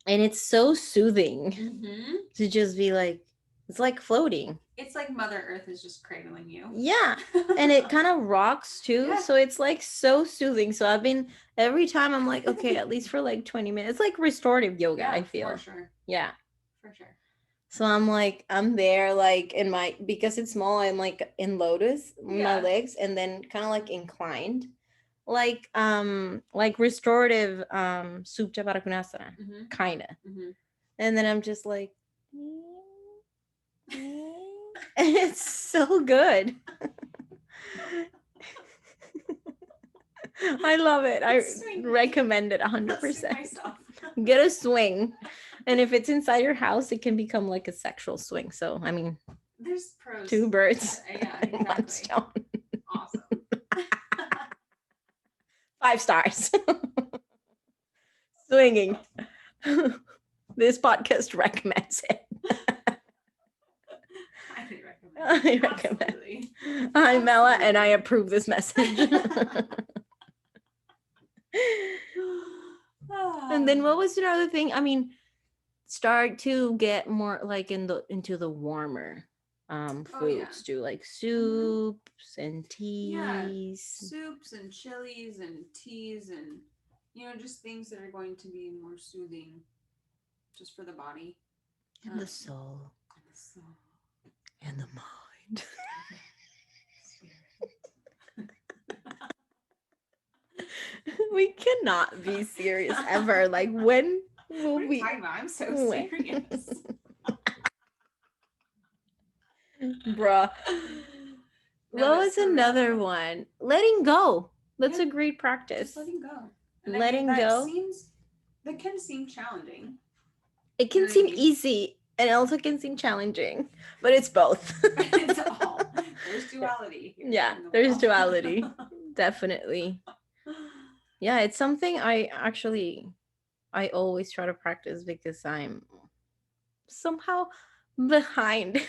And it's so soothing Mm-hmm. to just be like it's like floating. It's like Mother Earth is just cradling you. Yeah. And it kind of rocks too. Yeah. So it's like so soothing. So I've been every time I'm like, okay, at least for like 20 minutes. It's like restorative yoga, Yeah, I feel. for sure. Yeah. For sure. So I'm like, I'm there like in my because it's small, I'm like in lotus, my legs, and then kind of like inclined. Like restorative Supta Varakunasana. Mm-hmm. Kinda. Mm-hmm. And then I'm just like and it's so good. I love it. I recommend it 100%. Get a swing. And if it's inside your house, it can become like a sexual swing. So, I mean, there's pros. 2 birds. Yeah, in one exactly. stone. Awesome. 5 stars. Swinging. This podcast recommends it. I recommend. Absolutely. I'm Mela, and I approve this message. And then what was another thing? I mean, start to get more like into the warmer foods too, like soups and teas. Yeah, soups and chilies and teas and you know just things that are going to be more soothing, just for the body and the soul and the mind. We cannot be serious ever. Like when will what are you talking about? I'm so serious. Bruh. What was another one? Letting go. That's a great practice. Just letting go. And letting go. That can seem challenging. It can seem easy and it also can seem challenging, but it's both. It's all. There's duality here. Yeah, there's duality. Definitely. Yeah, it's something I always try to practice because I'm somehow behind.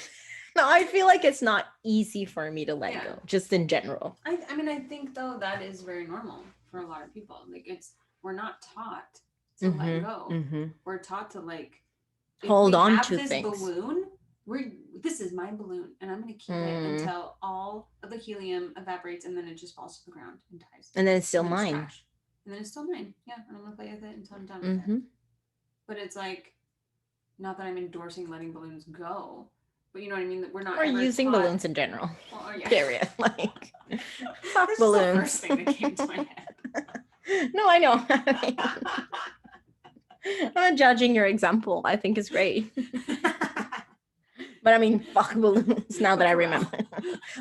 No, I feel like it's not easy for me to let go, just in general. I mean, I think though that is very normal for a lot of people. Like we're not taught to let go. Mm-hmm. We're taught to like hold on to things. Balloon. This is my balloon, and I'm gonna keep it until all of the helium evaporates, and then it just falls to the ground and dies. And then it's still mine. And then it's still mine. Yeah, and I'm gonna play with it until I'm done with it. But it's like, not that I'm endorsing letting balloons go, but you know what I mean. That we're not. Or using balloons in general. Well, yeah. Period. Like, fuck balloons. This is the first thing that came to my head. No, I know. I'm not judging your example. I think it's great. But I mean, fuck balloons now that I remember.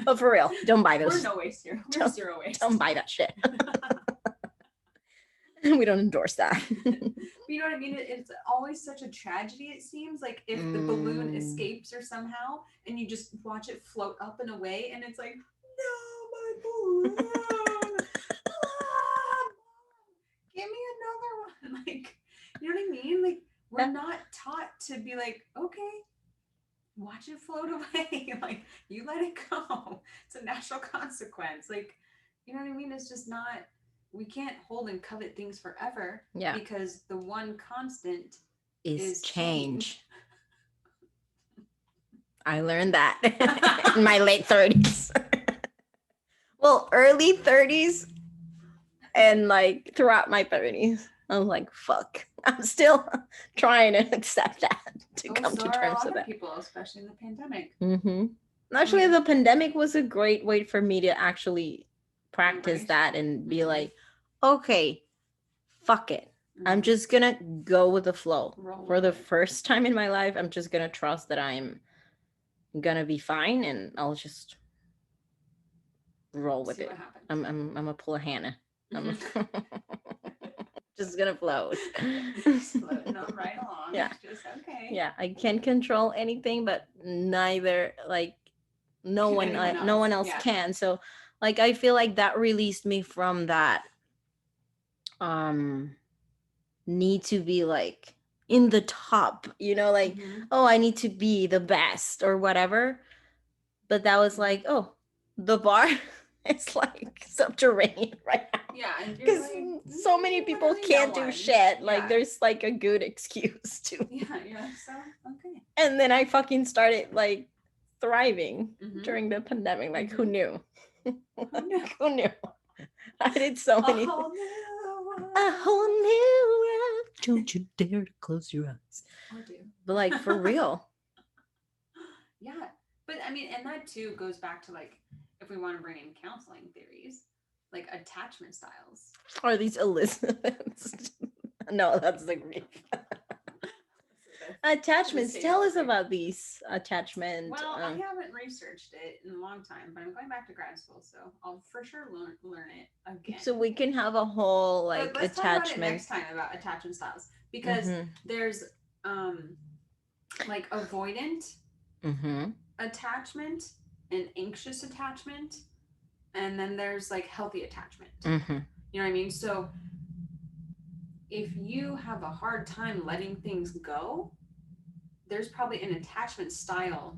But for real, don't buy those. We're no waste here. We're zero waste. Don't buy that shit. We don't endorse that. You know what I mean? It's always such a tragedy, it seems. Like if the balloon escapes or somehow, and you just watch it float up and away, and it's like, no, my balloon. Give me another one. Like, you know what I mean? Like, we're not taught to be like, okay, watch it float away. Like, you let it go. It's a natural consequence. Like, you know what I mean? It's just not, we can't hold and covet things forever. Yeah. Because the one constant is change. I learned that in my late 30s. Well, early 30s. And like throughout my 30s, I was like, fuck, I'm still trying to accept that, to come So to are a terms lot with of that. people, especially in the pandemic. Actually, the pandemic was a great way for me to actually practice that and be like, okay, fuck it. I'm just gonna go with the flow. For the first time in my life, I'm just gonna trust that I'm gonna be fine, and I'll just roll with See it. what happens. I'm gonna pull a Hannah. I'm just gonna float. Just floating on right along. Yeah. Just okay. Yeah, I can't control anything, but neither like no one else can. So like I feel like that released me from that um need to be like in the top, like oh, I need to be the best or whatever. But that was like, oh, the bar is like subterranean right now. Yeah, because so many people can't do shit. Like there's like a good excuse to. Yeah, so okay. And then I fucking started like thriving during the pandemic. Like who knew? Who knew? I did so many things. A whole new world. Don't you dare to close your eyes. Or do. But like for real. Yeah. But I mean, and that too goes back to like, if we want to bring in counseling theories, like attachment styles. Are these Elizabeths? No, that's the grief. Attachments. Tell us about these attachment. Well, I haven't researched it in a long time, but I'm going back to grad school, so I'll for sure learn it again. So we can have a whole like let's attachment. talk about it next time about attachment styles, because there's like avoidant attachment and anxious attachment, and then there's like healthy attachment. You know what I mean? So if you have a hard time letting things go, there's probably an attachment style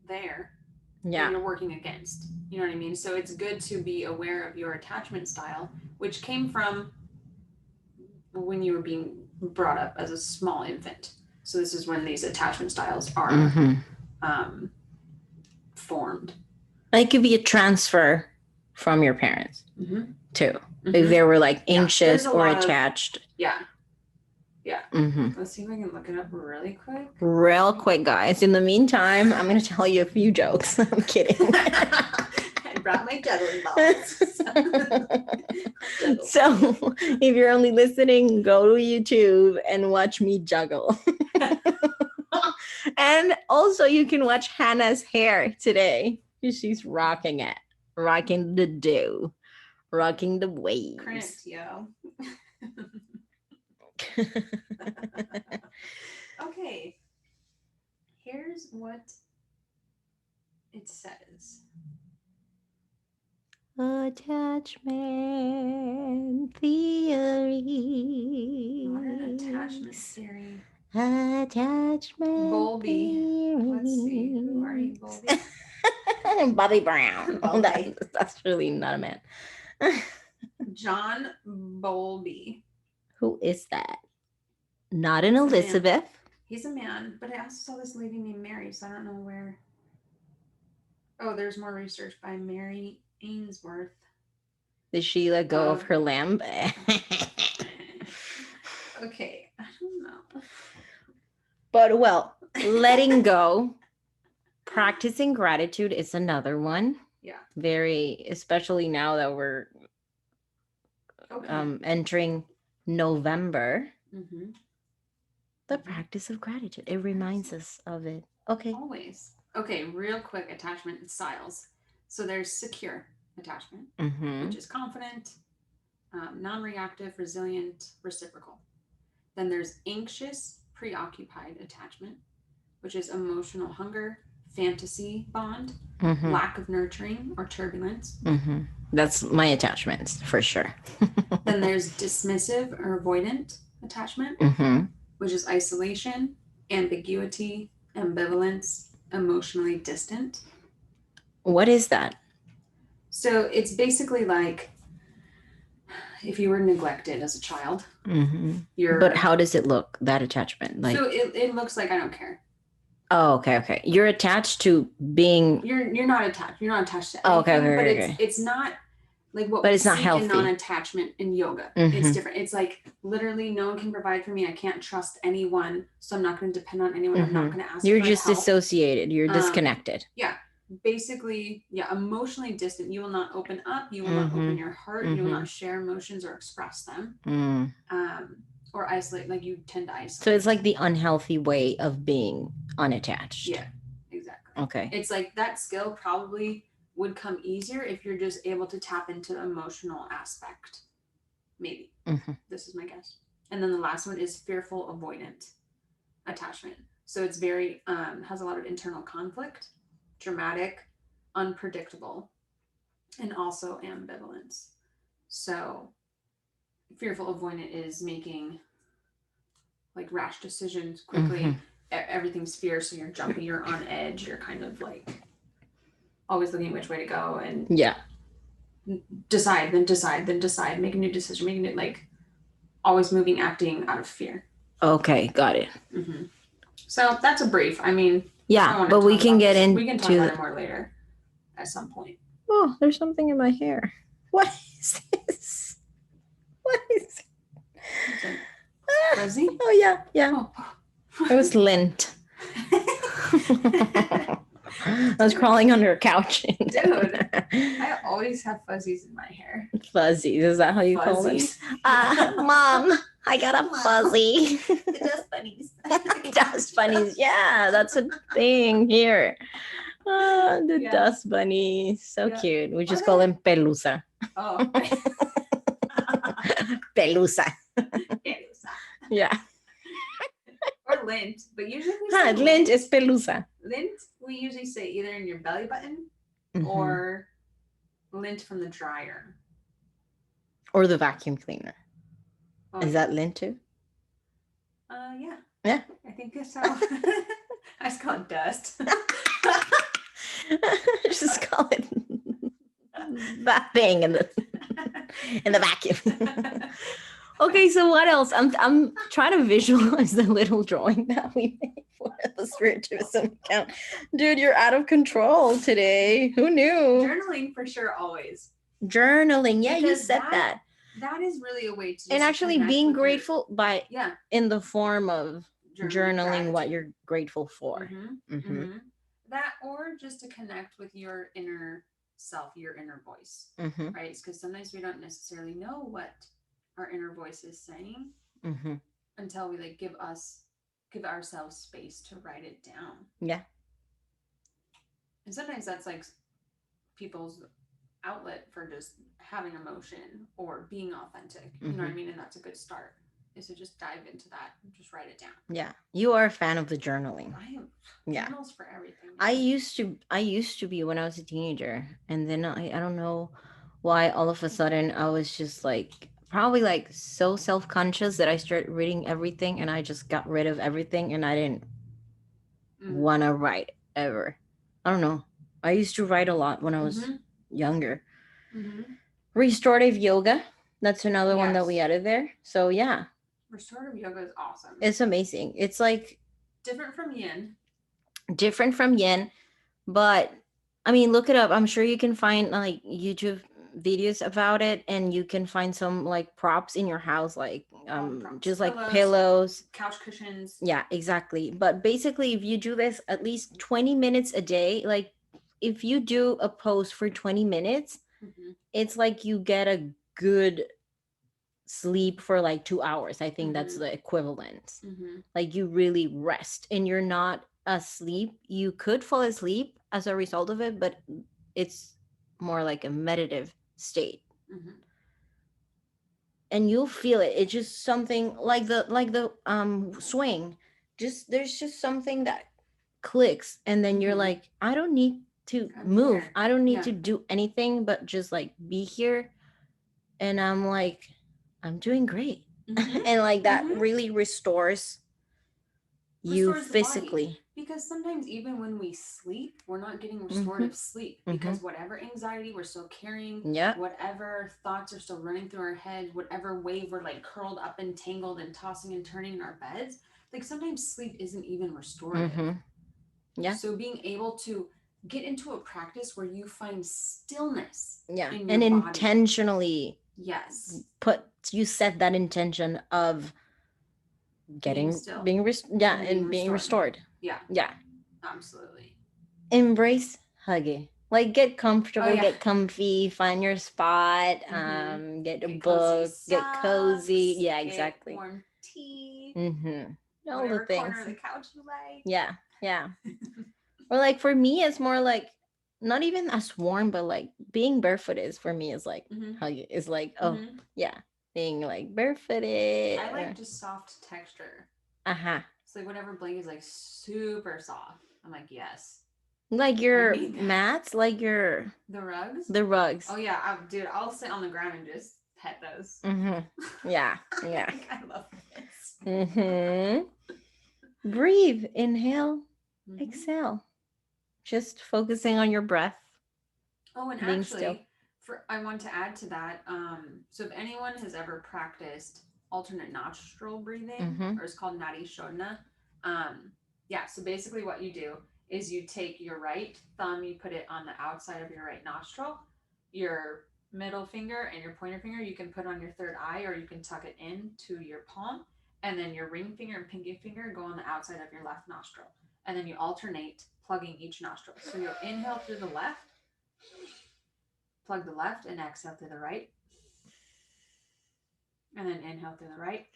there that you're working against. You know what I mean? So it's good to be aware of your attachment style, which came from when you were being brought up as a small infant. So this is when these attachment styles are formed. It could be a transfer from your parents too. If they were like anxious or attached. Yeah. Let's see if I can look it up real quick, guys. In the meantime, I'm gonna tell you a few jokes. I'm kidding. I brought my juggling balls. So if you're only listening, go to YouTube and watch me juggle. And also you can watch Hannah's hair today. She's rocking it, rocking the do, rocking the waves. Crimped, yo. Okay, here's what it says. Attachment theory. What an attachment theory. Attachment Bowlby. theory. Let's see. Who are you, Bowlby? Bobby Brown. That's really not a man. John Bowlby. Who is that? Not an Elizabeth. He's a man, but I also saw this lady named Mary, so I don't know where. Oh, there's more research by Mary Ainsworth. Did she let go of her lamb? Okay, I don't know. But well, letting go, practicing gratitude is another one. Yeah. Very, especially now that we're entering November. The practice of gratitude. It reminds us of it. Okay. Always. Okay, real quick attachment styles. So there's secure attachment, which is confident, non-reactive, resilient, reciprocal. Then there's anxious, preoccupied attachment, which is emotional hunger, fantasy bond, lack of nurturing or turbulence. That's my attachments for sure. Then there's dismissive or avoidant attachment, which is isolation, ambiguity, ambivalence, emotionally distant. What is that? So it's basically like if you were neglected as a child. But how does it look, that attachment? Like, so it looks like I don't care. Oh, okay. You're attached to being. You're not attached. You're not attached to anything. But it's not. like what But we it's not seek in healthy. non-attachment in yoga. It's different. It's like literally no one can provide for me. I can't trust anyone, so I'm not going to depend on anyone. I'm not going to ask You're for just help. dissociated. You're disconnected. Yeah. Basically, yeah, emotionally distant. You will not open up. You will not open your heart. You will not share emotions or express them. Or isolate. Like you tend to isolate. So it's like the unhealthy way of being unattached. Yeah, exactly. Okay. It's like that skill probably would come easier if you're just able to tap into the emotional aspect. Maybe. This is my guess. And then the last one is fearful avoidant attachment. So it's very has a lot of internal conflict, dramatic, unpredictable, and also ambivalence. So fearful avoidant is making like rash decisions quickly. Everything's fierce, so you're jumpy, you're on edge, you're kind of like always looking which way to go and decide, make a new decision, making it like always moving, acting out of fear. Okay, got it. So that's a brief. I mean, yeah, but we can get into. We can talk about it more later at some point. Oh, there's something in my hair. What is this? What is it? Fuzzy? Oh yeah, yeah. Oh. It was lint. I was crawling under a couch. Dude, I always have fuzzies in my hair. Fuzzies, is that how you fuzzies. Call them? Mom, I got a fuzzy. The dust bunnies. Dust bunnies, yeah, that's a thing here. The dust bunnies, so cute. We just call them pelusa. Oh. Pelusa. Pelusa. Yeah. Or lint, but usually we say lint is pelusa. Lint, we usually say either in your belly button or lint from the dryer. Or the vacuum cleaner. Oh, is that lint too? Yeah. Yeah. I think so. I just call it dust. Just call it that thing in the vacuum. Okay, so what else? I'm trying to visualize the little drawing that we made for the spiritualism account. Dude, you're out of control today. Who knew? Journaling for sure, always. Journaling, yeah, because you said that. That is really a way to and actually being grateful by in the form of journaling what you're grateful for. That, or just to connect with your inner self, your inner voice, right? Because sometimes we don't necessarily know what our inner voice is saying until we like give ourselves space to write it down. Yeah. And sometimes that's like people's outlet for just having emotion or being authentic. You know what I mean? And that's a good start, is to just dive into that and just write it down. Yeah. You are a fan of the journaling. I am. Yeah. Journals for everything. I used to be when I was a teenager, and then I don't know why all of a sudden I was just like probably like so self-conscious that I started reading everything, and I just got rid of everything, and I didn't want to write ever. I don't know. I used to write a lot when I was younger. Restorative yoga. That's another one that we added there. So yeah. Restorative yoga is awesome. It's amazing. It's like different from yin. But I mean, look it up. I'm sure you can find like YouTube videos about it, and you can find some like props in your house, like just like pillows, couch cushions. Yeah, exactly. But basically, if you do this at least 20 minutes a day, like if you do a pose for 20 minutes, it's like you get a good sleep for like 2 hours. I think that's the equivalent. Like you really rest and you're not asleep. You could fall asleep as a result of it, but it's more like a meditative state. And you'll feel it. It's just something like the swing. Just there's just something that clicks, and then you're like, I don't need to move. I don't need to do anything but just like be here. And I'm like, I'm doing great. And like that really restores you physically. Because sometimes even when we sleep, we're not getting restorative sleep, because whatever anxiety we're still carrying, whatever thoughts are still running through our head, whatever way we're like curled up and tangled and tossing and turning in our beds, like sometimes sleep isn't even restorative. Yeah. So being able to get into a practice where you find stillness Yeah. in your And body. intentionally Yes. you set that intention of Being still. being restored. Yeah. Yeah. Absolutely. Embrace huggy. Like get comfortable, yeah. get comfy, find your spot, get a book, get cozy. Yeah, exactly. Get warm tea. All the Whatever things. corner of the couch you like. Yeah, yeah. Or like for me, it's more like not even as warm, but like being barefoot is for me is like huggy. Is like yeah, being like barefooted. I like just soft texture. Uh-huh. It's like whatever blanket is like super soft. I'm like, yes. Like your mats, like your the rugs. The rugs. Oh yeah, dude, I'll sit on the ground and just pet those. Yeah, yeah. I love this. Breathe, inhale, exhale. Just focusing on your breath. Oh, and being actually, still. I want to add to that. So if anyone has ever practiced alternate nostril breathing, or it's called Nadi Shodhana, yeah. So basically, what you do is you take your right thumb, you put it on the outside of your right nostril, your middle finger and your pointer finger you can put on your third eye, or you can tuck it into your palm, and then your ring finger and pinky finger go on the outside of your left nostril, and then you alternate plugging each nostril. So you'll inhale through the left, plug the left, and exhale through the right, and then inhale through the right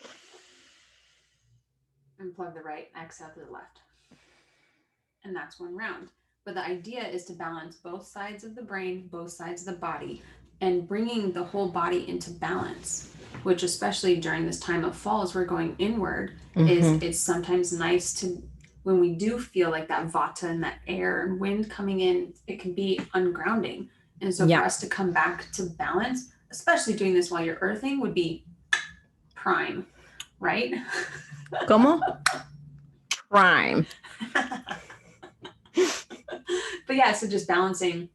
and plug the right, exhale through the left. And that's one round. But the idea is to balance both sides of the brain, both sides of the body, and bringing the whole body into balance, which especially during this time of fall as we're going inward, is it's sometimes nice to, when we do feel like that vata and that air and wind coming in, it can be ungrounding. And so for us to come back to balance, especially doing this while you're earthing, would be prime, right? ¿Cómo? Prime. But yeah, so just balancing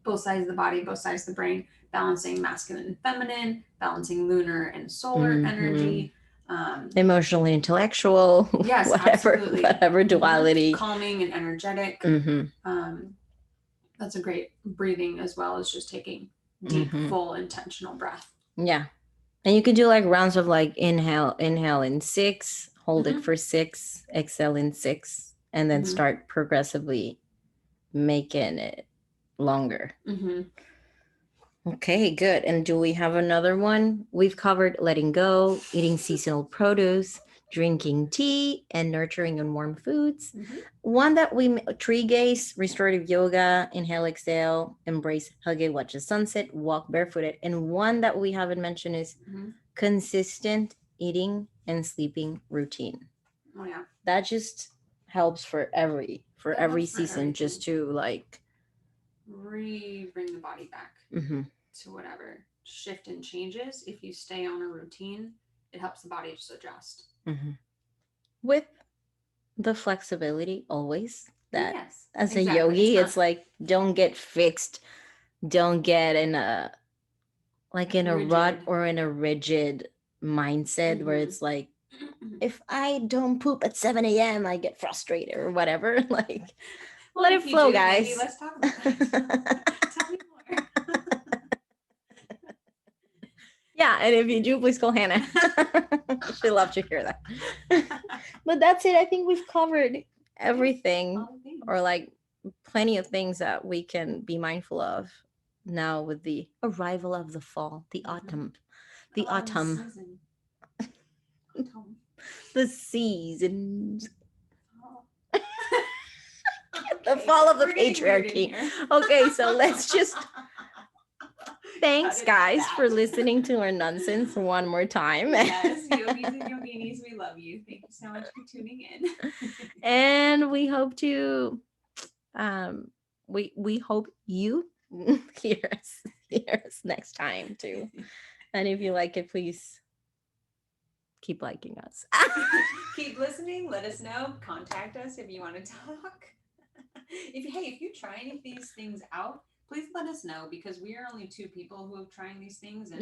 both sides of the body, both sides of the brain, balancing masculine and feminine, balancing lunar and solar energy. Emotionally, intellectual, yes, whatever duality. Calming and energetic. That's a great breathing, as well as just taking deep, full, intentional breath. Yeah. And you could do like rounds of like inhale in 6, hold it for 6, exhale in 6, and then start progressively making it longer. Okay, good. And do we have another one? We've covered letting go, eating seasonal produce, drinking tea, and nurturing and warm foods. One that tree gaze, restorative yoga, inhale, exhale, embrace, hug it, watch the sunset, walk barefooted. And one that we haven't mentioned is consistent eating and sleeping routine. Oh yeah. That just helps for every season, just to like bring the body back to whatever shift and changes. If you stay on a routine, it helps the body just adjust. With the flexibility always that as exactly. a yogi, it's like don't get fixed, don't get in a rut or in a rigid mindset where it's like if I don't poop at 7 a.m. I get frustrated or whatever. Like let it flow, guys. Maybe let's talk about that. Tell me more. Yeah, and if you do, please call Hannah. She'd love to hear that. But that's it. I think we've covered everything, or like plenty of things that we can be mindful of now with the arrival of the fall, the autumn, the seasons. The fall of the patriarchy. Okay, so let's just thanks guys for listening to our nonsense one more time. Yes, yogis and yoginis, we love you. Thank you so much for tuning in. And we hope to we hope you hear us next time too. And if you like it, please keep liking us. Keep listening. Let us know. Contact us if you want to talk. If you try any of these things out, please let us know, because we are only 2 people who have tried these things, and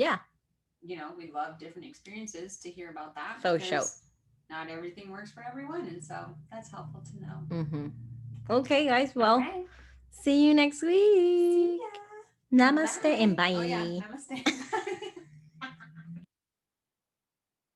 we love different experiences to hear about that. Not everything works for everyone, and so that's helpful to know. Okay, guys. Well, See you next See week. ya. Namaste and Bye. Oh yeah, bye. namaste.